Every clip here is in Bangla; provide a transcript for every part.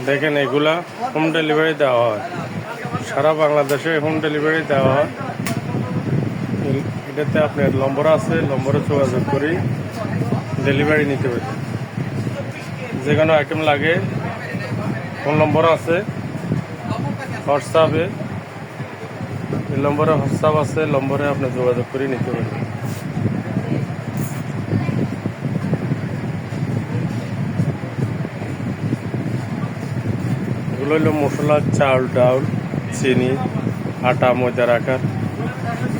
দেখেন এগুলা হোম ডেলিভারি দেওয়া হয়, সারা বাংলাদেশে হোম ডেলিভারি দেওয়া হয়। এটাতে আপনার নম্বর আছে, নম্বরে যোগাযোগ করি ডেলিভারি নিতে পারি। যে কোনো আইটেম লাগে ফোন নম্বর আছে, হোয়াটসঅ্যাপে এই নম্বরে হোয়াটসঅ্যাপ আছে, নম্বরে আপনি যোগাযোগ করে নিতে পারবেন। এগুলো হলো মশলা, চাউল, ডাউল, চিনি, আটা, ময়দার আকার।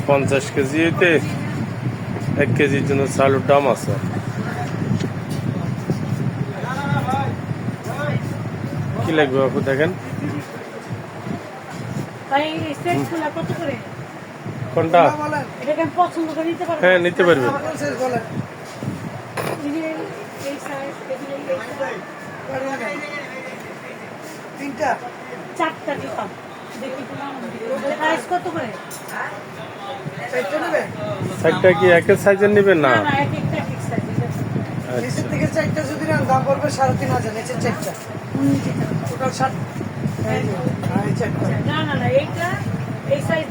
50 কেজিতে 1 কেজির জন্য চাউলের দাম আছে। কি লাগবে আপু দেখেন কোনটা? হ্যাঁ নিতে পারবেন। সাইজটা কি একের সাইজের নেবেন না? নিচের থেকে 4টা যদি নেন দাম পড়বে 3500, নিচের 4টা টোটাল 60। এই সাইজ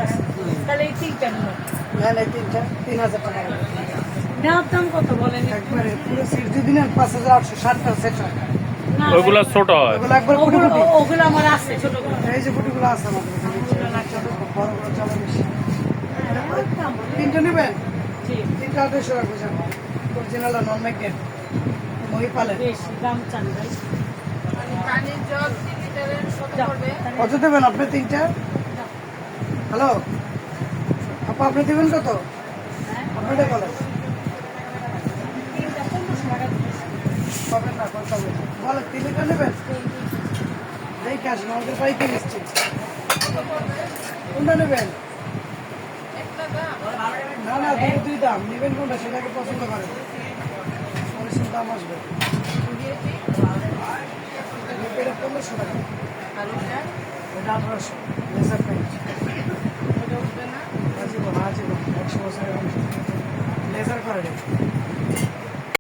আছে তাহলে এই তিনটা না এই তিনটা 3000 টাকা নেওয়ার দাম কত বলেন? একবারে পুরো সেট যদি নেন 5860 টাকা সেট। ওইগুলো ছোট হয়, ওগুলো একবার কোটি কোটি। ওগুলো আমার আছে ছোট করে। এই যে কোটিগুলো আছে আমাদের বড় বড় চালা বেশি। তিনটা নেবেন? জি, তিনটা 250 রাখবো জানো, অরিজিনাল নন ম্যাগনেট মই পালে। বেশি দাম চান ভাই। কত দেবেন আপনি তিনটা? হ্যালো আপু, আপনি দেবেন কত? আপনারটা বলেন। পাবেন না কত হবে? বলেন তিনটা নেবেন? দেখে আসুন, আমাদের পাইকারি এসছে। কোনটা নেবেন? না না, দুই দাম নেবেন কোনটা সেটাকে পছন্দ করেন, পরিশ্রম দাম আসবে। এটা 1500 টাকা, এটা 1800। লেজার পেইন্ট জীবন 100 বছরের লেজার করে